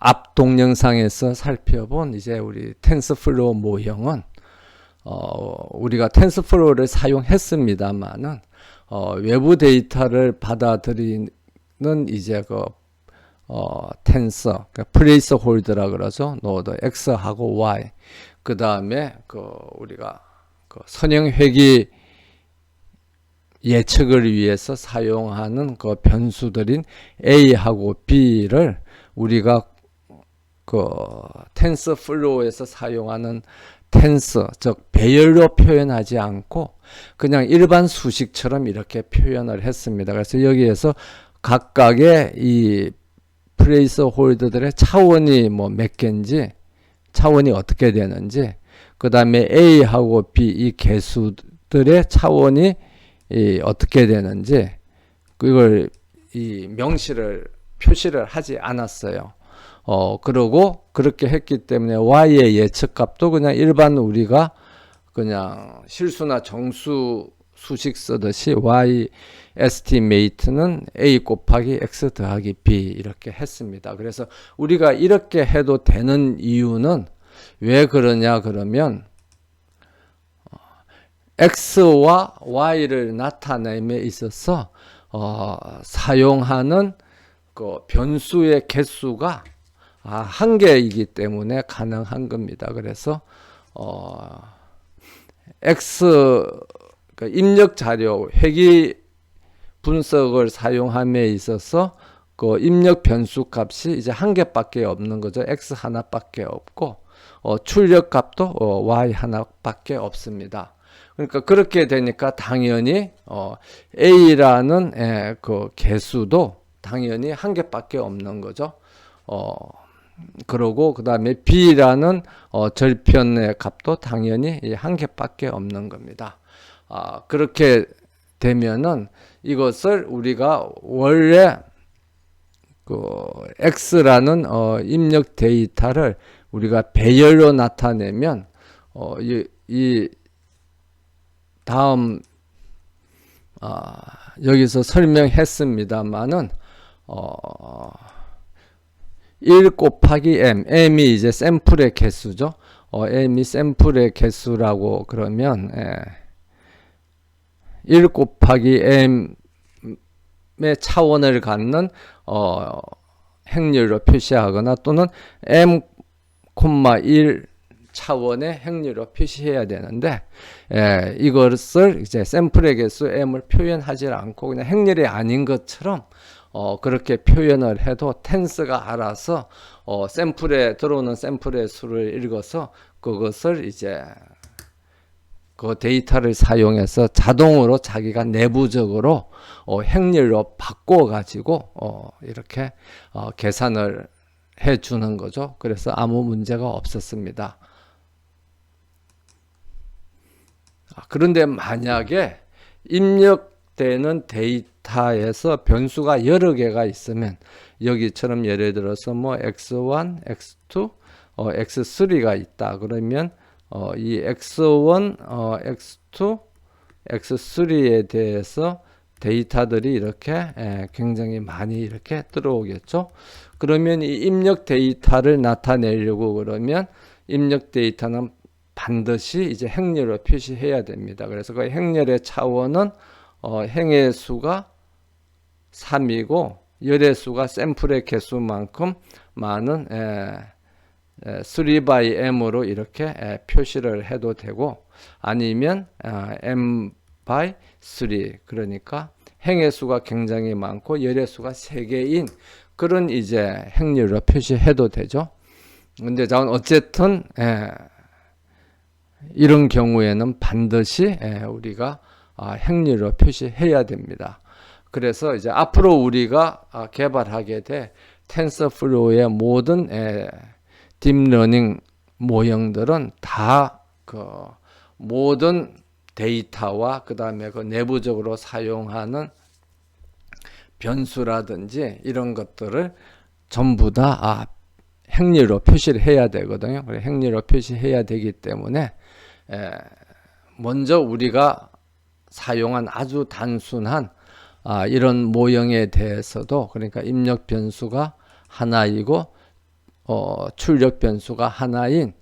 앞 동영상에서 살펴본 이제 우리 텐서플로우 모형은 우리가 텐서플로우를 사용했습니다만은 외부 데이터를 받아들이는 이제 텐서, 그러니까 플레이스 홀드라 그러죠. 노드 X하고 Y. 그 다음에 우리가 선형 회귀 예측을 위해서 사용하는 변수들인 A하고 B를 우리가 텐서플로우에서 사용하는 텐서, 즉 배열로 표현하지 않고 그냥 일반 수식처럼 이렇게 표현을 했습니다. 그래서 여기에서 각각의 이 플레이스 홀드들의 차원이 몇 개인지, 차원이 어떻게 되는지, 그 다음에 A하고 B 이 개수들의 차원이 어떻게 되는지, 그걸 이 명시를 표시를 하지 않았어요. 그러고 그렇게 했기 때문에 Y의 예측값도 그냥 일반 우리가 그냥 실수나 정수 수식 쓰듯이 Y estimate는 A 곱하기 X 더하기 B 이렇게 했습니다. 그래서 우리가 이렇게 해도 되는 이유는 왜 그러냐 그러면 X와 Y를 나타냄에 있어서 사용하는 변수의 개수가 한 개이기 때문에 가능한 겁니다. 그래서 X 입력 자료 회귀 분석을 사용함에 있어서 입력 변수 값이 이제 한 개밖에 없는 거죠. X 하나밖에 없고 출력 값도 Y 하나밖에 없습니다. 그러니까 그렇게 되니까 당연히 A라는 개수도 당연히 한 개밖에 없는 거죠. 그러고 그 다음에 B라는 절편의 값도 당연히 한 개밖에 없는 겁니다. 그렇게 되면은 이것을 우리가 원래 X라는 입력 데이터를 우리가 배열로 나타내면 이 다음 여기서 설명했습니다만은 1 곱하기 m이 이제 샘플의 개수죠. m이 샘플의 개수라고 그러면 1 곱하기 m의 차원을 갖는 행렬로 표시하거나 또는 m,1 차원의 행렬로 표시해야 되는데 이것을 이제 샘플의 개수 m을 표현하지 않고 그냥 행렬이 아닌 것처럼 그렇게 표현을 해도 텐스가 알아서 샘플에 들어오는 샘플의 수를 읽어서 그것을 이제 그 데이터를 사용해서 자동으로 자기가 내부적으로 행렬로 바꿔 가지고 이렇게 계산을 해 주는 거죠. 그래서 아무 문제가 없었습니다. 그런데 만약에 입력되는 데이터에서 변수가 여러 개가 있으면 여기처럼 예를 들어서 x1, x2, x3가 있다. 그러면 이 x1, x2, x3에 대해서 데이터들이 이렇게 굉장히 많이 이렇게 들어오겠죠. 그러면 이 입력 데이터를 나타내려고 그러면 입력 데이터는 반드시 이제 행렬로 표시해야 됩니다. 그래서 그 행렬의 차원은 행의 수가 3이고 열의 수가 샘플의 개수만큼 많은 3 by m으로 이렇게 표시를 해도 되고 아니면 m by 3 그러니까 행의 수가 굉장히 많고 열의 수가 3개인 그런 이제 행렬로 표시해도 되죠. 근데 어쨌든 이런 경우에는 반드시 우리가 행렬로 표시해야 됩니다. 그래서 이제 앞으로 우리가 개발하게 될 텐서플로우의 모든 딥러닝 모형들은 다 모든 데이터와 그 다음에 내부적으로 사용하는 변수라든지 이런 것들을 전부 다 행렬로 표시를 해야 되거든요. 행렬로 표시해야 되기 때문에 먼저 우리가 사용한 아주 단순한 이런 모형에 대해서도 그러니까 입력 변수가 하나이고 출력 변수가 하나인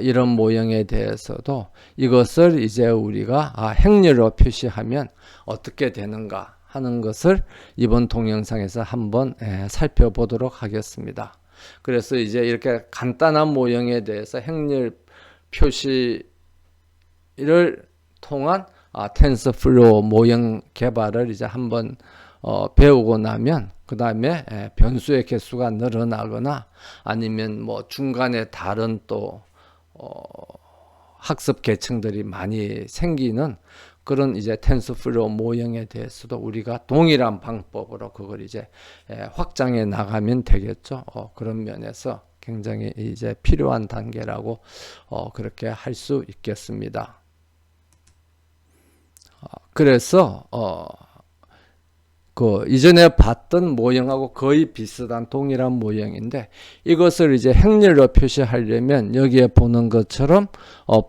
이런 모형에 대해서도 이것을 이제 우리가 행렬로 표시하면 어떻게 되는가 하는 것을 이번 동영상에서 한번 살펴보도록 하겠습니다. 그래서 이제 이렇게 간단한 모형에 대해서 행렬 표시를 통한 텐서플로우 모형 개발을 이제 한번 배우고 나면 그 다음에 변수의 개수가 늘어나거나 아니면 뭐 중간에 다른 또 학습 계층들이 많이 생기는 그런 이제 텐서플로우 모형에 대해서도 우리가 동일한 방법으로 그걸 이제 확장해 나가면 되겠죠. 그런 면에서 굉장히 이제 필요한 단계라고 그렇게 할 수 있겠습니다. 그래서 그 이전에 봤던 모형하고 거의 비슷한 동일한 모형인데 이것을 이제 행렬로 표시하려면 여기에 보는 것처럼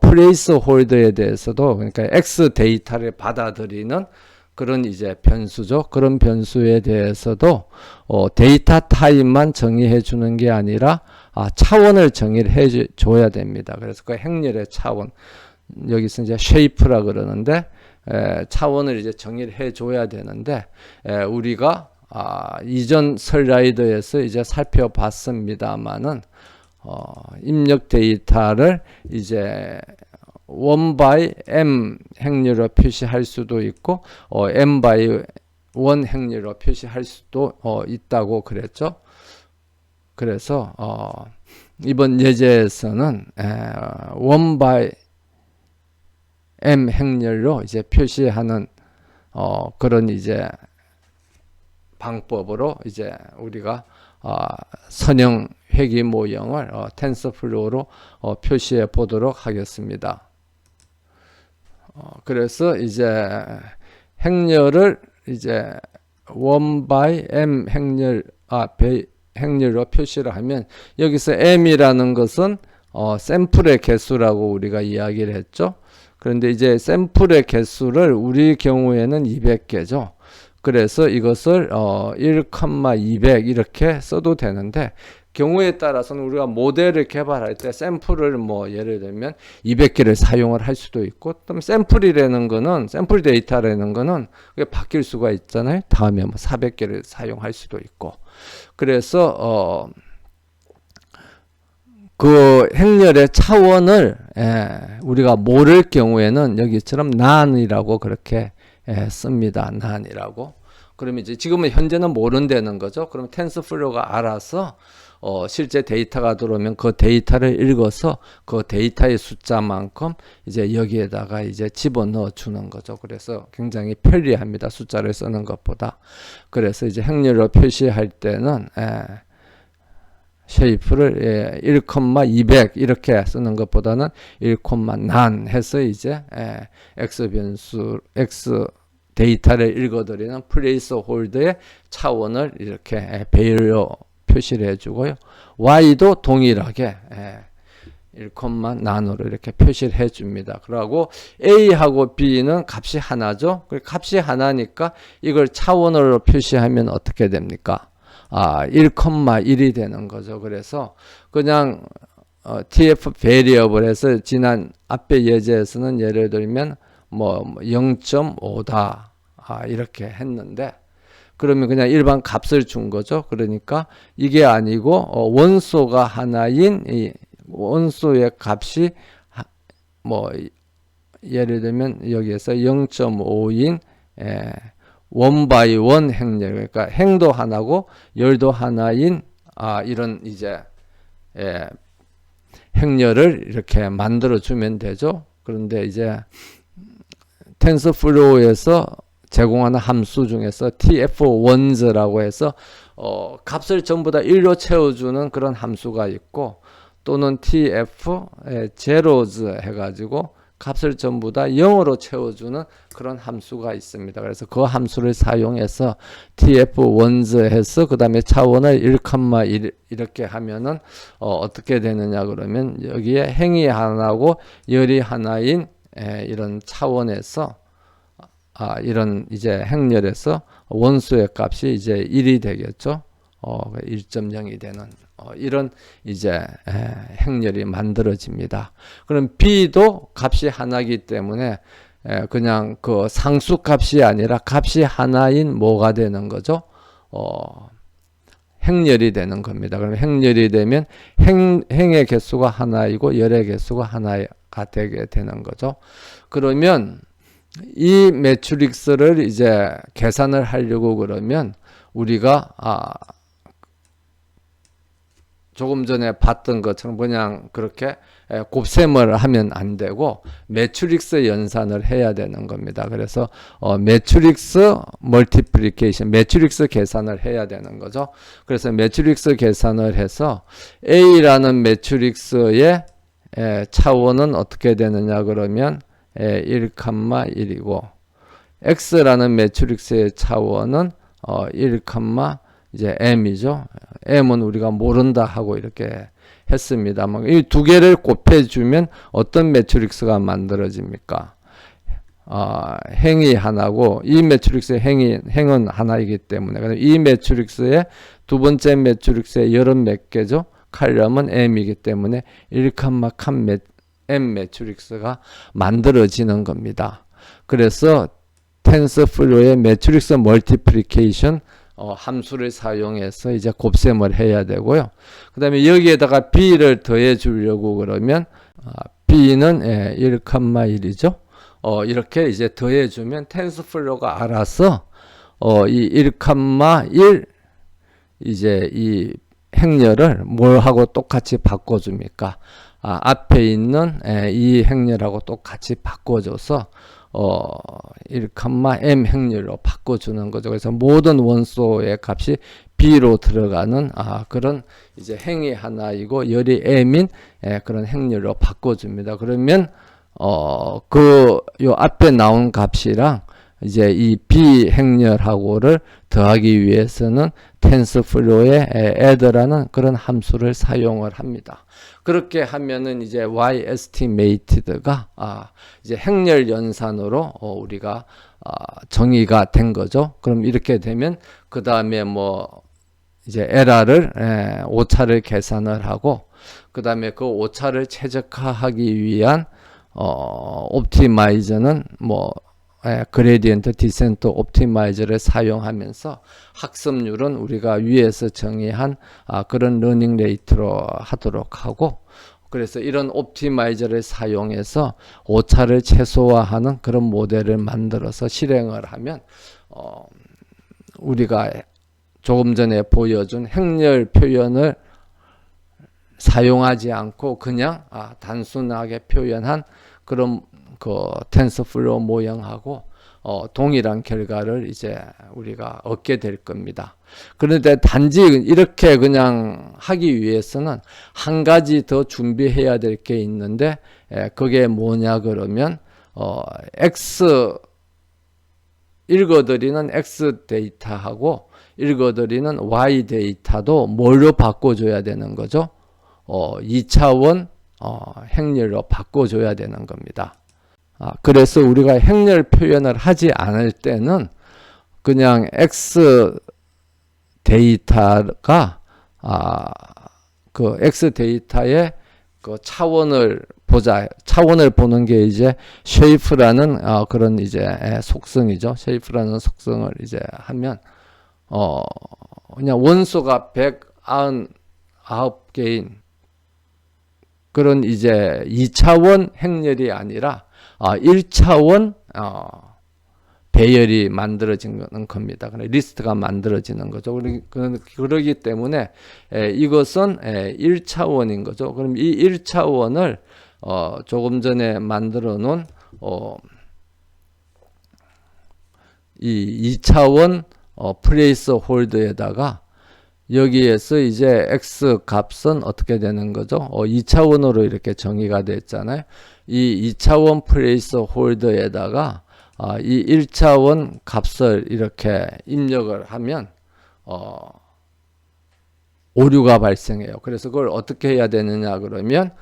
플레이스 홀더에 대해서도 그러니까 X 데이터를 받아들이는 그런 이제 변수죠. 그런 변수에 대해서도 데이터 타입만 정의해 주는 게 아니라 차원을 정의를 해 줘야 됩니다. 그래서 그 행렬의 차원 여기서 이제 쉐이프라 그러는데 차원을 이제 정의를 해 줘야 되는데 우리가 이전 슬라이드에서 이제 살펴봤습니다만은 입력 데이터를 이제 1 by m 행렬로 표시할 수도 있고 m by 1 행렬로 표시할 수도 있다고 그랬죠. 그래서 이번 예제에서는 1 by m 행렬로 이제 표시하는 그런 이제 방법으로 이제 우리가 선형 회귀 모형을 텐서플로우로 표시해 보도록 하겠습니다. 그래서 이제 행렬을 이제 1 by m 행렬로 표시를 하면 여기서 m이라는 것은 샘플의 개수라고 우리가 이야기를 했죠. 그런데 이제 샘플의 개수를 우리 경우에는 200개죠. 그래서 이것을 1,200 이렇게 써도 되는데 경우에 따라서는 우리가 모델을 개발할 때 샘플을 뭐 예를 들면 200개를 사용을 할 수도 있고 또 샘플이라는 거는 샘플 데이터라는 거는 그게 바뀔 수가 있잖아요. 다음에 뭐 400개를 사용할 수도 있고 그래서 그 행렬의 차원을 우리가 모를 경우에는 여기처럼 난이라고 그렇게 씁니다. 난이라고. 그러면 이제 지금은 현재는 모른다는 거죠. 그럼 텐서플로우가 알아서 실제 데이터가 들어오면 그 데이터를 읽어서 그 데이터의 숫자만큼 이제 여기에다가 이제 집어넣어 주는 거죠. 그래서 굉장히 편리합니다. 숫자를 쓰는 것보다. 그래서 이제 행렬로 표시할 때는 쉐이프를 1,200 이렇게 쓰는 것보다는 1,난 해서 이제 X 변수 X 데이터를 읽어드리는 플레이스 홀더의 차원을 이렇게 배열로 표시를 해주고요. Y도 동일하게 1,난으로 이렇게 표시를 해줍니다. 그러고 A하고 B는 값이 하나죠. 값이 하나니까 이걸 차원으로 표시하면 어떻게 됩니까? 1,1이 되는 거죠. 그래서 그냥 TF 베리어블 해서 지난 앞에 예제에서는 예를 들면 뭐 0.5다 이렇게 했는데 그러면 그냥 일반 값을 준 거죠. 그러니까 이게 아니고 원소가 하나인 이 원소의 값이 뭐 예를 들면 여기에서 0.5인 1 by 1 행렬 그러니까 행도 하나고 열도 하나인 이런 이제 행렬을 이렇게 만들어 주면 되죠. 그런데 이제 텐서플로우에서 제공하는 함수 중에서 tf1s라고 해서 값을 전부 다 1로 채워주는 그런 함수가 있고 또는 tf0s 해가지고 값을 전부 다 0으로 채워주는 그런 함수가 있습니다. 그래서 그 함수를 사용해서 tf1s 해서 그 다음에 차원을 1,1 이렇게 하면은 어떻게 되느냐 그러면 여기에 행이 하나고 열이 하나인 이런 차원에서 이런 이제 행렬에서 원소의 값이 이제 1이 되겠죠. 1.0이 되는 이런 이제 행렬이 만들어집니다. 그럼 B도 값이 하나이기 때문에 그냥 그 상수값이 아니라 값이 하나인 뭐가 되는 거죠? 행렬이 되는 겁니다. 그럼 행렬이 되면 행의 개수가 하나이고 열의 개수가 하나가 되게 되는 거죠. 그러면 이 매트릭스를 이제 계산을 하려고 그러면 우리가 조금 전에 봤던 것처럼 그냥 그렇게 곱셈을 하면 안 되고 매트릭스 연산을 해야 되는 겁니다. 그래서 매트릭스 멀티플리케이션, 매트릭스 계산을 해야 되는 거죠. 그래서 매트릭스 계산을 해서 A라는 매트릭스의 차원은 어떻게 되느냐 그러면 1, 1이고 X라는 매트릭스의 차원은 1, 이제 M이죠. M은 우리가 모른다 하고 이렇게 했습니다만 이 두 개를 곱해주면 어떤 매트릭스가 만들어집니까? 행이 하나고 이 매트릭스의 행은 하나이기 때문에 이 매트릭스의 두 번째 매트릭스의 열은 몇 개죠? 칼럼은 M이기 때문에 1, M 매트릭스가 만들어지는 겁니다. 그래서 텐서플로우의 매트릭스 멀티플리케이션 함수를 사용해서 이제 곱셈을 해야 되고요. 그 다음에 여기에다가 B를 더해 주려고 그러면 B는 1,1이죠. 이렇게 이제 더해 주면 텐서플로우가 알아서 이 1,1 이제 이 행렬을 뭘하고 똑같이 바꿔줍니까? 앞에 있는 이 행렬하고 똑같이 바꿔줘서 1,m 행렬로 바꿔주는 거죠. 그래서 모든 원소의 값이 B로 들어가는 그런 이제 행이 하나이고 열이 M인 그런 행렬로 바꿔줍니다. 그러면 요 앞에 나온 값이랑 이제 이 B 행렬하고를 더하기 위해서는 텐서플로우의 add라는 그런 함수를 사용을 합니다. 그렇게 하면은 이제 y estimated가 이제 행렬 연산으로 우리가 정의가 된 거죠. 그럼 이렇게 되면 그 다음에 뭐 이제 에라를 오차를 계산을 하고 그 다음에 그 오차를 최적화하기 위한 옵티마이저는 뭐 그레디언트 디센트 옵티마이저를 사용하면서 학습률은 우리가 위에서 정의한 그런 러닝 레이트로 하도록 하고 그래서 이런 옵티마이저를 사용해서 오차를 최소화하는 그런 모델을 만들어서 실행을 하면 우리가 조금 전에 보여준 행렬 표현을 사용하지 않고 그냥 단순하게 표현한 그런 그 텐서플로우 모형하고 동일한 결과를 이제 우리가 얻게 될 겁니다. 그런데 단지 이렇게 그냥 하기 위해서는 한 가지 더 준비해야 될 게 있는데 그게 뭐냐 그러면 X 읽어드리는 X 데이터하고 읽어드리는 Y 데이터도 뭘로 바꿔줘야 되는 거죠? 2차원 행렬로 바꿔줘야 되는 겁니다. 그래서 우리가 행렬 표현을 하지 않을 때는 그냥 X 데이터가 그 X 데이터의 그 차원을 보자. 차원을 보는 게 이제 쉐이프라는 그런 이제 속성이죠. 쉐이프라는 속성을 이제 하면 그냥 원소가 199개인 그런 이제 2차원 행렬이 아니라 1차원 배열이 만들어지는 겁니다. 리스트가 만들어지는 거죠. 그러기 때문에 이것은 1차원인 거죠. 그럼 이 1차원을 조금 전에 만들어 놓은 이 2차원 플레이스 홀드에다가 여기에서 이제 X 값은 어떻게 되는 거죠? 2차원으로 이렇게 정의가 됐잖아요. 이 2차원 플레이스 홀더에다가 이 1차원 값을 이렇게 입력을 하면 오류가 발생해요. 그래서 그걸 어떻게 해야 되느냐 그러면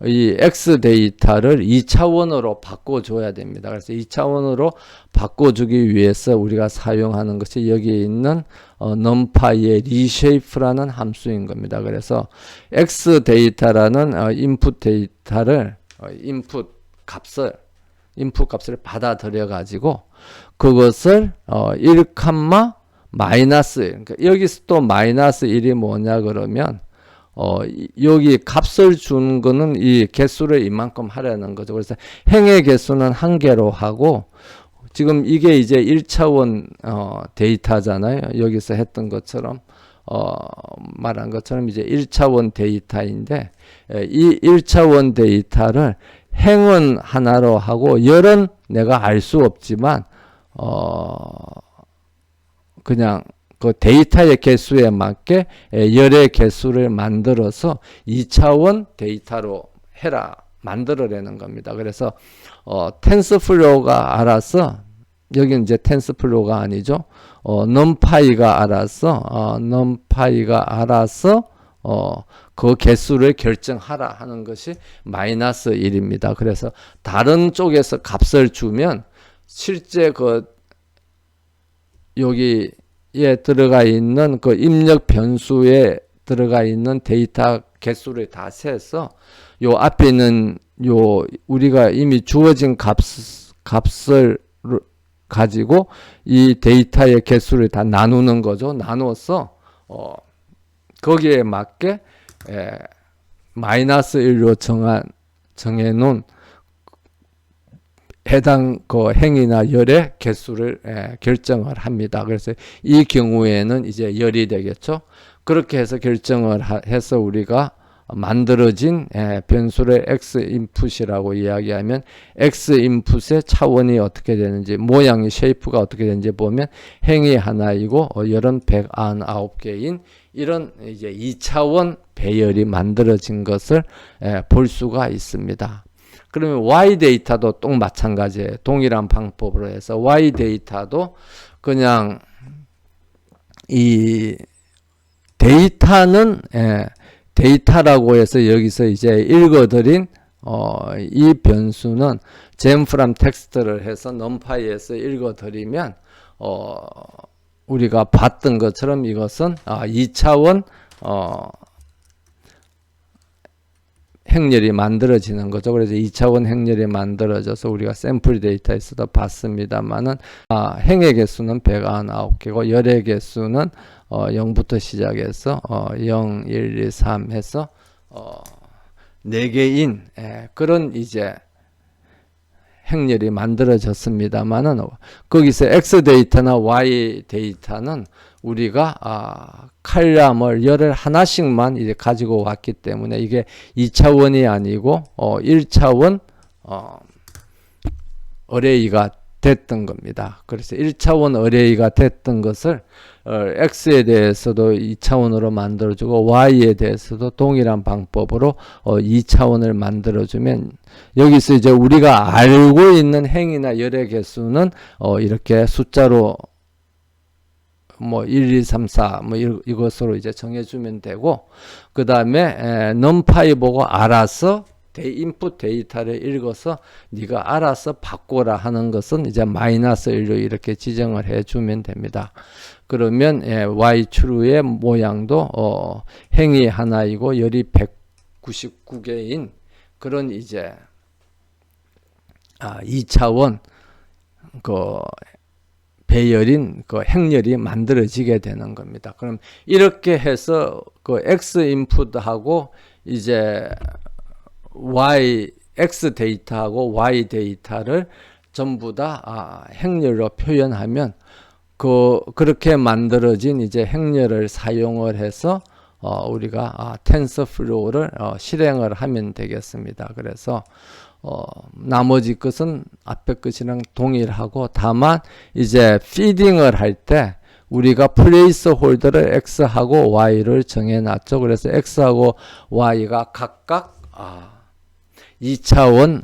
이 X 데이터를 2차원으로 바꿔줘야 됩니다. 그래서 2차원으로 바꿔주기 위해서 우리가 사용하는 것이 여기에 있는 numpy의 reshape라는 함수인 겁니다. 그래서 X 데이터라는 인풋 데이터를 인풋 값을 받아들여 가지고 그것을 1, 마이너스, 그러니까 여기서 또 마이너스 1이 뭐냐 그러면 여기 값을 주는 거는 이 개수를 이만큼 하라는 거죠. 그래서 행의 개수는 한 개로 하고 지금 이게 이제 1차원 데이터잖아요. 여기서 했던 것처럼 말한 것처럼 이제 1차원 데이터인데 이 1차원 데이터를 행은 하나로 하고 열은 내가 알 수 없지만 그냥 그 데이터의 개수에 맞게 열의 개수를 만들어서 2차원 데이터로 만들어내는 겁니다. 그래서 텐스플로우가 알아서 여기는 이제 텐스플로우가 아니죠. numpy가 알아서 그 개수를 결정하라 하는 것이 마이너스 1입니다. 그래서 다른 쪽에서 값을 주면 실제 여기에 들어가 있는 그 입력 변수에 들어가 있는 데이터 개수를 다 세서 요 앞에 있는 우리가 이미 주어진 값을 가지고 이 데이터의 개수를 다 나누는 거죠. 나눠서 거기에 맞게 마이너스 1로 정해놓은 해당 그 행이나 열의 개수를 결정을 합니다. 그래서 이 경우에는 이제 열이 되겠죠. 그렇게 해서 결정을 해서 우리가 만들어진 변수를 x 인풋이라고 이야기하면 x 인풋의 차원이 어떻게 되는지 모양이 쉐이프가 어떻게 되는지 보면 행이 하나이고 열은 199개인 이런 이제 2차원 배열이 만들어진 것을 볼 수가 있습니다. 그러면 Y 데이터도 또 마찬가지예요. 동일한 방법으로 해서 Y 데이터도 그냥 이 데이터는 데이터라고 해서 여기서 이제 읽어드린 이 변수는 gem from text를 해서 numpy에서 읽어드리면 우리가 봤던 것처럼 이것은 2차원 행렬이 만들어지는 거죠. 그래서 2차원 행렬이 만들어져서 우리가 샘플 데이터에서도 봤습니다만은 행의 개수는 199개고 열의 개수는 0부터 시작해서 0, 1, 2, 3 해서 4개인 그런 이제 행렬이 만들어졌습니다만은 거기서 X 데이터나 Y 데이터는 우리가 칼럼을 열을 하나씩만 이제 가지고 왔기 때문에 이게 2차원이 아니고 1차원 어레이가 됐던 겁니다. 그래서 1차원 어레이가 됐던 것을 X에 대해서도 2차원으로 만들어주고 Y에 대해서도 동일한 방법으로 2차원을 만들어주면 여기서 이제 우리가 알고 있는 행이나 열의 개수는 이렇게 숫자로 뭐 1, 2, 3, 4 뭐 이것으로 이제 정해주면 되고 그 다음에 numpy 보고 알아서 인풋 데이터를 읽어서 네가 알아서 바꿔라 하는 것은 이제 마이너스 1로 이렇게 지정을 해주면 됩니다. 그러면 y true의 모양도 행이 하나이고 열이 199개인 그런 이제 2차원 그 배열인 그 행렬이 만들어지게 되는 겁니다. 그럼 이렇게 해서 그 x 인풋하고 이제 x 데이터하고 y 데이터를 전부 다 행렬로 표현하면 그렇게 만들어진 이제 행렬을 사용을 해서 우리가 텐서플로우를 실행을 하면 되겠습니다. 그래서 나머지 것은 앞에 것이랑 동일하고 다만 이제 피딩을 할 때 우리가 플레이스 홀더를 x하고 y를 정해 놨죠. 그래서 x하고 y가 각각 2차원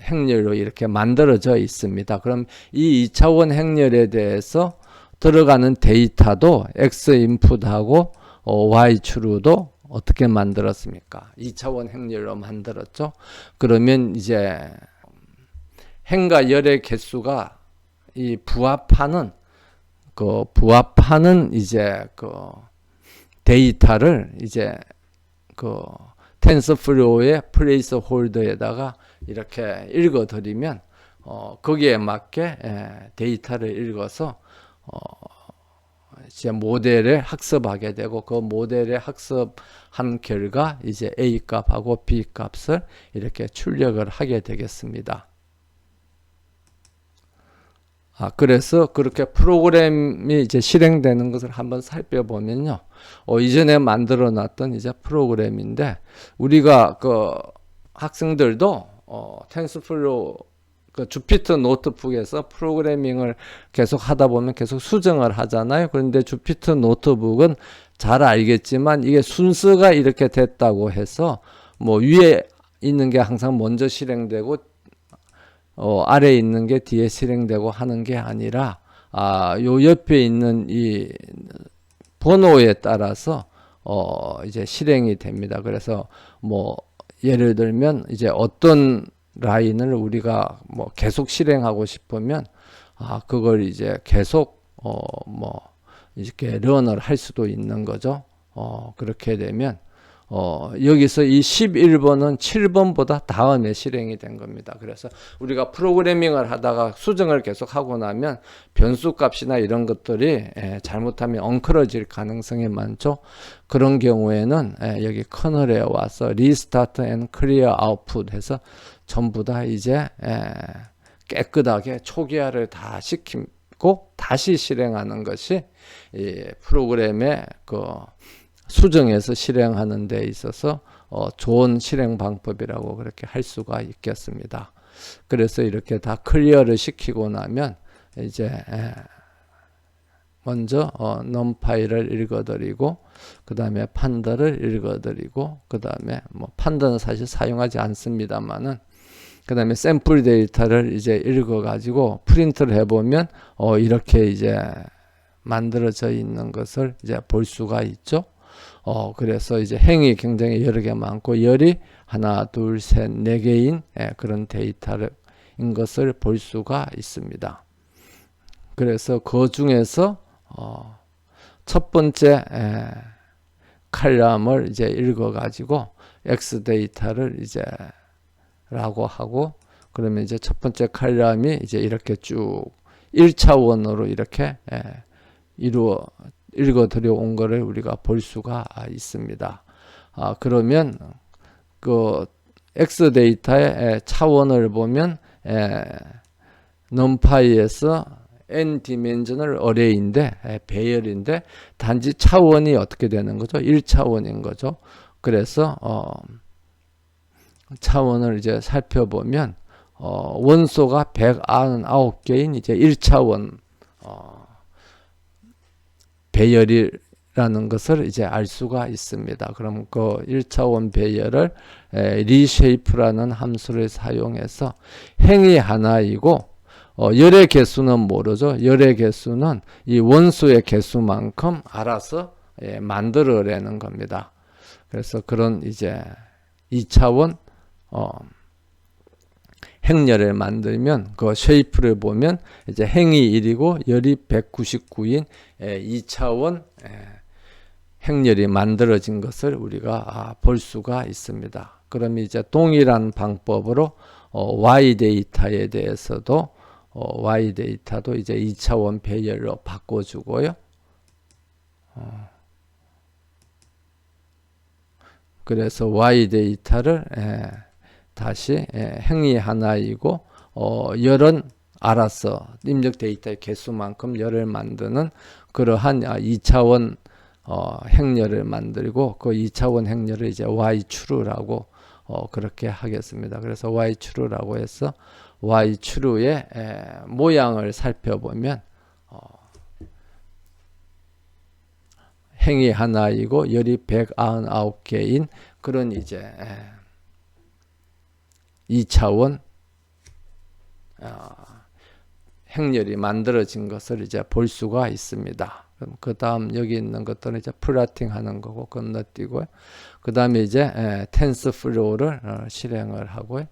행렬로 이렇게 만들어져 있습니다. 그럼 이 2차원 행렬에 대해서 들어가는 데이터도 x 인풋하고 Y축으로도 어떻게 만들었습니까? 2차원 행렬로 만들었죠. 그러면 이제 행과 열의 개수가 이 부합하는 이제 데이터를 이제 텐서플로우의 플레이스 홀더에다가 이렇게 읽어드리면 거기에 맞게 데이터를 읽어서 이제 모델을 학습하게 되고 그 모델에 학습한 결과 이제 A 값하고 B 값을 이렇게 출력을 하게 되겠습니다. 그래서 그렇게 프로그램이 이제 실행되는 것을 한번 살펴보면요. 이전에 만들어 놨던 이제 프로그램인데 우리가 학생들도 텐서플로우 주피터 노트북에서 프로그래밍을 계속 하다 보면 계속 수정을 하잖아요. 그런데 주피터 노트북은 잘 알겠지만 이게 순서가 이렇게 됐다고 해서 뭐 위에 있는 게 항상 먼저 실행되고 아래에 있는 게 뒤에 실행되고 하는 게 아니라 요 옆에 있는 이 번호에 따라서 이제 실행이 됩니다. 그래서 뭐 예를 들면 이제 어떤 라인을 우리가 뭐 계속 실행하고 싶으면 그걸 이제 계속 뭐 이렇게 런을 할 수도 있는 거죠. 그렇게 되면 여기서 이 11번은 7번보다 다음에 실행이 된 겁니다. 그래서 우리가 프로그래밍을 하다가 수정을 계속 하고 나면 변수 값이나 이런 것들이 잘못하면 엉클어질 가능성이 많죠. 그런 경우에는 여기 커널에 와서 리스타트 앤 클리어 아웃풋 해서 전부 다 이제 깨끗하게 초기화를 다 시키고 다시 실행하는 것이 이 프로그램의 수정해서 실행하는 데 있어서 좋은 실행 방법이라고 그렇게 할 수가 있겠습니다. 그래서 이렇게 다 클리어를 시키고 나면 이제 먼저 num파이를 읽어드리고 그 다음에 판더를 읽어드리고 그 다음에 뭐 판더는 사실 사용하지 않습니다만은 그 다음에 샘플 데이터를 이제 읽어가지고 프린트를 해보면 이렇게 이제 만들어져 있는 것을 이제 볼 수가 있죠. 그래서 이제 행이 굉장히 여러 개 많고 열이 하나, 둘, 셋, 네 개인 그런 데이터인 것을 볼 수가 있습니다. 그래서 그 중에서 첫 번째 칼럼을 이제 읽어가지고 X 데이터를 이제 라고 하고 그러면 이제 첫 번째 칼럼이 이제 이렇게 쭉 1차원으로 이렇게 읽어 들여온 거를 우리가 볼 수가 있습니다. 그러면 그 X 데이터의 차원을 보면 num파이에서 n 디멘셔널 어레이인데 배열인데 단지 차원이 어떻게 되는 거죠? 1차원인 거죠. 그래서 차원을 이제 살펴보면 원소가 199개인 이제 1차원 배열이라는 것을 이제 알 수가 있습니다. 그럼 그 1차원 배열을 리쉐이프라는 함수를 사용해서 행이 하나이고 열의 개수는 모르죠. 열의 개수는 이 원소의 개수만큼 알아서 만들어내는 겁니다. 그래서 그런 이제 2차원 행렬을 만들면 그 쉐이프를 보면 이제 행이 1이고 열이 199인 2차원 행렬이 만들어진 것을 우리가 볼 수가 있습니다. 그럼 이제 동일한 방법으로 Y 데이터에 대해서도 Y 데이터도 이제 2차원 배열로 바꿔주고요. 그래서 Y 데이터를 다시 행이 하나이고 열은 알아서 입력 데이터의 개수만큼 열을 만드는 그러한 2차원 행렬을 만들고 그 2차원 행렬을 이제 Y추루라고 그렇게 하겠습니다. 그래서 Y추루라고 해서 Y추루의 모양을 살펴보면 행이 하나이고 열이 199개인 그런 이제 2차원 행렬이 만들어진 것을 이제 볼 수가 있습니다. 그럼 그 다음 여기 있는 것들은 이제 플라팅 하는 거고 건너뛰고요. 그 다음에 이제 텐스 플로우를 실행을 하고요.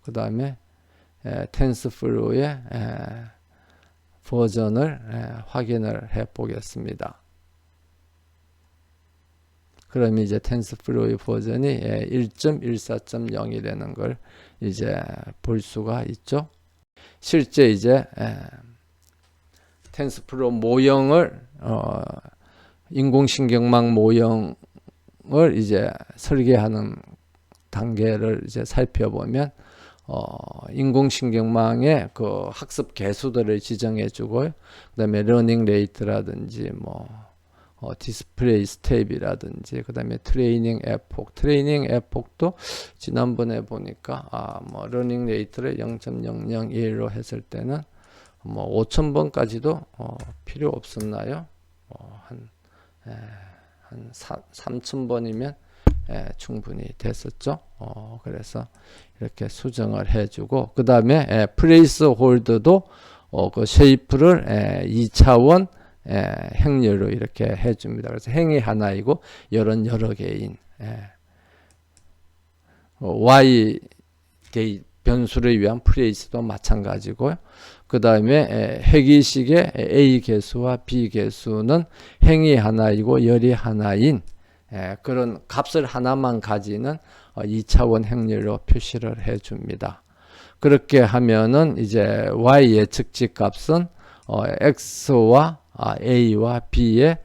그 다음에 텐스 플로우의 버전을 확인을 해 보겠습니다. 그럼 이제 텐스플로우 버전이 1.14.0이라는 걸 이제 볼 수가 있죠. 실제 이제 텐스플로우 모형을 인공신경망 모형을 이제 설계하는 단계를 이제 살펴보면 인공신경망의 그 학습 개수들을 지정해 주고요. 그다음에 러닝 레이트라든지 디스플레이 스텝이라든지 그다음에 트레이닝 에폭도 지난번에 보니까 러닝 레이트를 0.001로 했을 때는 5,000번까지도 필요 없었나요? 한 3,000번이면 충분히 됐었죠. 그래서 이렇게 수정을 해주고 그 다음에 플레이스 홀드도 그 쉐이프를 2차원 행렬로 이렇게 해줍니다. 그래서 행이 하나이고 열은 여러 개인 y 변수를 위한 플레이스도 마찬가지고요. 그 다음에 회기식의 a 개수와 b 개수는 행이 하나이고 열이 하나인 그런 값을 하나만 가지는 2차원 행렬로 표시를 해줍니다. 그렇게 하면은 이제 y 예측치 값은 x와 a와 b의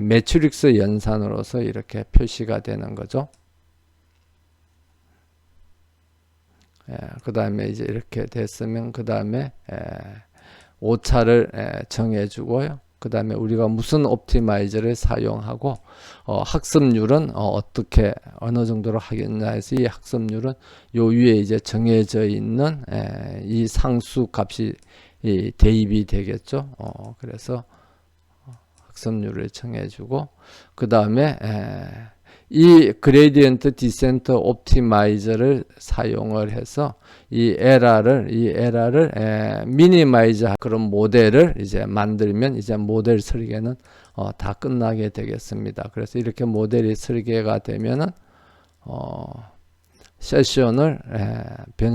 매트릭스 연산으로서 이렇게 표시가 되는 거죠. 그 다음에 이제 이렇게 됐으면 그 다음에 오차를 정해주고요. 그 다음에 우리가 무슨 옵티마이저를 사용하고 학습률은 어떻게 어느 정도로 하겠냐 해서 이 학습률은 요 위에 이제 정해져 있는 이 상수 값이 대입이 되겠죠. 그래서 학습률을 정해주고 그 다음에 이 그레디언트 디센트 옵티마이저를 사용을 해서 이 에러를 미니마이즈 그런 모델을 이제 만들면 이제 모델 설계는 다 끝나게 되겠습니다. 그래서 이렇게 모델이 설계가 되면은 세션을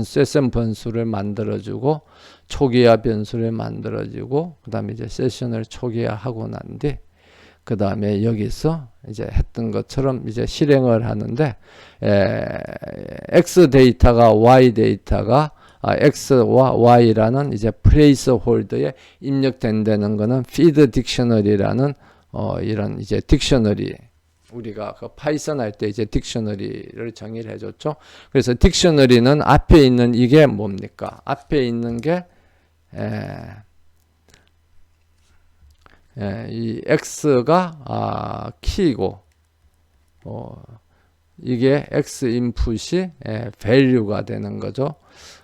세션 변수를 만들어주고 초기화 변수를 만들어주고 그 다음에 이제 세션을 초기화하고 난 뒤 그 다음에 여기서 이제 했던 것처럼 이제 실행을 하는데 X 데이터가 Y 데이터가 X와 Y라는 이제 플레이스 홀더에 입력된다는 거는 피드 딕셔너리라는 이런 이제 딕셔너리 우리가 그 파이썬 할 때 이제 딕셔너리를 정의를 해줬죠. 그래서 딕셔너리는 앞에 있는 이게 뭡니까? 앞에 있는 게 이 x가 키고 이게 x 인풋이 value가 되는 거죠.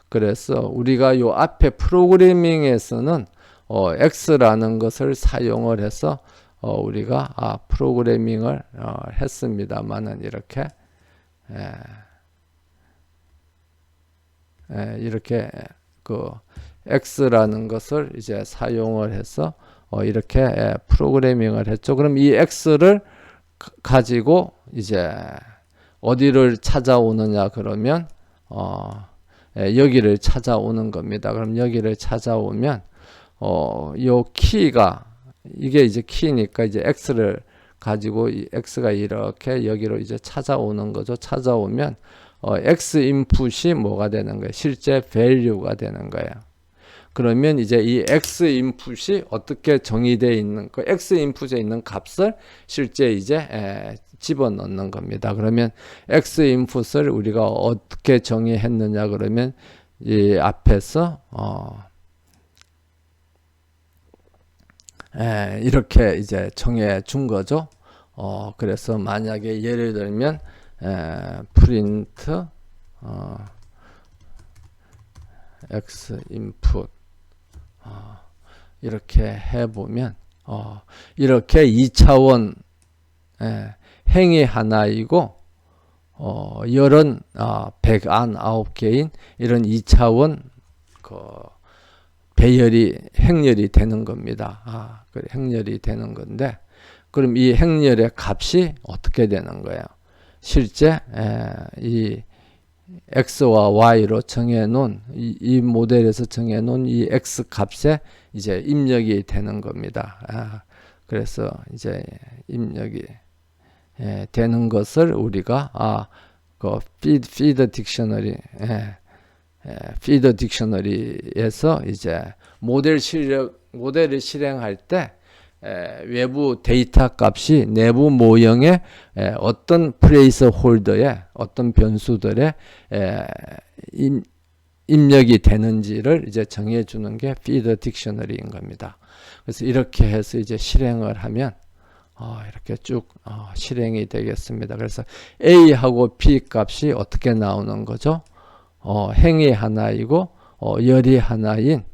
그래서 우리가 요 앞에 프로그래밍에서는 x라는 것을 사용을 해서 우리가 프로그래밍을 했습니다만은 이렇게 이렇게 그 x라는 것을 이제 사용을 해서 이렇게 프로그래밍을 했죠. 그럼 이 x를 가지고 이제 어디를 찾아오느냐 그러면 여기를 찾아오는 겁니다. 그럼 여기를 찾아오면 요 키가 이게 이제 키니까 이제 x를 가지고 이 x가 이렇게 여기로 이제 찾아오는 거죠. 찾아오면 x 인풋이 뭐가 되는 거예요? 실제 value가 되는 거예요. 그러면 이제 이 x 인풋이 어떻게 정의되어 있는 그 x 인풋에 있는 값을 실제 이제 집어넣는 겁니다. 그러면 x 인풋을 우리가 어떻게 정의했느냐 그러면 이 앞에서 이렇게 이제 정해 준 거죠. 그래서 만약에 예를 들면 프린트 x 인풋 이렇게 해보면 이렇게 2차원 행이 하나이고 열은 199개인 이런 2차원 그 배열이 행렬이 되는 겁니다. 그 행렬이 되는 건데, 그럼 이 행렬의 값이 어떻게 되는 거예요? 실제 이 x와 y로 정해놓은 이 모델에서 정해놓은 이 x 값에 이제 입력이 되는 겁니다. 그래서 이제 입력이 되는 것을 우리가 그 feed 딕셔너리에서 이제 모델을 실행할 때 외부 데이터 값이 내부 모형의 어떤 플레이스 홀더에 어떤 변수들의 입력이 되는지를 이제 정해 주는 게 feed 딕셔너리인 겁니다. 그래서 이렇게 해서 이제 실행을 하면 이렇게 쭉 실행이 되겠습니다. 그래서 A하고 B 값이 어떻게 나오는 거죠? 행이 하나이고 열이 하나인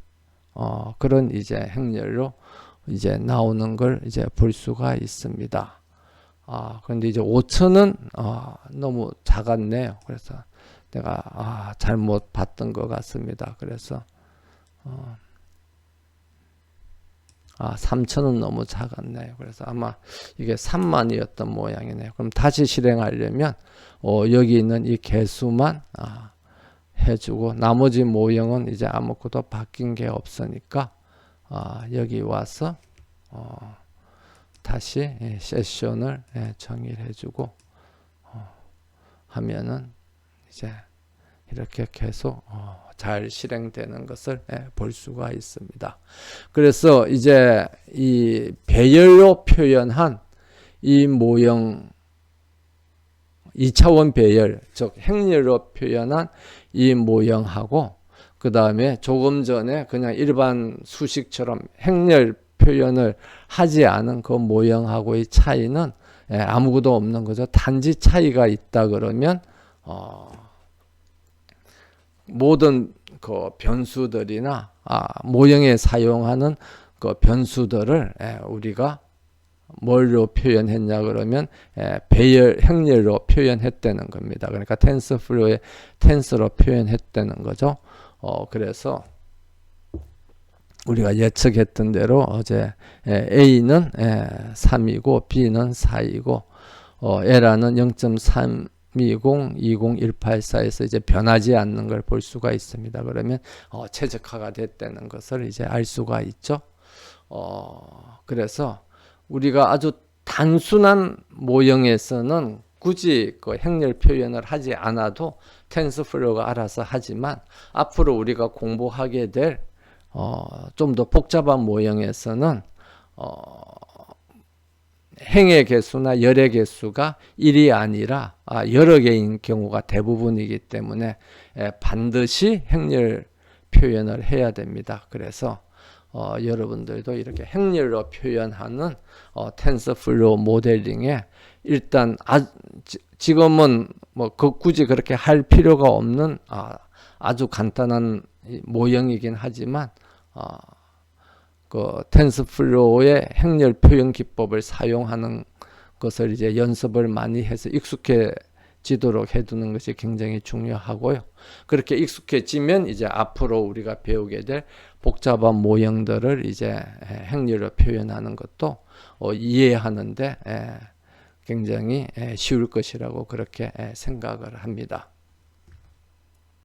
그런 이제 행렬로 이제 나오는 걸 이제 볼 수가 있습니다. 그런데 이제 5천은 너무 작았네요. 그래서 내가 잘못 봤던 것 같습니다. 그래서 3천은 너무 작았네요. 그래서 아마 이게 3만이었던 모양이네요. 그럼 다시 실행하려면 여기 있는 이 개수만 해주고 나머지 모형은 이제 아무것도 바뀐 게 없으니까 여기 와서 다시 세션을 정의를 해주고 하면은 이제 이렇게 계속 잘 실행되는 것을 볼 수가 있습니다. 그래서 이제 이 배열로 표현한 이 모형 2차원 배열, 즉 행렬로 표현한 이 모형하고 그 다음에 조금 전에 그냥 일반 수식처럼 행렬 표현을 하지 않은 그 모형하고의 차이는 아무것도 없는 거죠. 단지 차이가 있다 그러면 모든 그 변수들이나 모형에 사용하는 그 변수들을 우리가 뭘로 표현했냐 그러면 배열 행렬로 표현했다는 겁니다. 그러니까 텐서플로우의 텐서로 표현했다는 거죠. 그래서 우리가 예측했던 대로 어제 A는 3이고 B는 4이고 L라는 0.320, 20184에서 이제 변하지 않는 걸 볼 수가 있습니다. 그러면 최적화가 됐다는 것을 이제 알 수가 있죠. 그래서 우리가 아주 단순한 모형에서는 굳이 그 행렬 표현을 하지 않아도 텐서플로우가 알아서 하지만 앞으로 우리가 공부하게 될 좀 더 복잡한 모형에서는 행의 개수나 열의 개수가 1이 아니라 여러 개인 경우가 대부분이기 때문에 반드시 행렬 표현을 해야 됩니다. 그래서 여러분들도 이렇게 행렬로 표현하는 텐서플로우 모델링에 일단 지금은 뭐 굳이 그렇게 할 필요가 없는 아주 간단한 모형이긴 하지만 그 텐서플로우의 행렬 표현 기법을 사용하는 것을 이제 연습을 많이 해서 익숙해지도록 해두는 것이 굉장히 중요하고요. 그렇게 익숙해지면 이제 앞으로 우리가 배우게 될 복잡한 모형들을 이제 행렬로 표현하는 것도 이해하는데 굉장히 쉬울 것이라고 그렇게 생각을 합니다.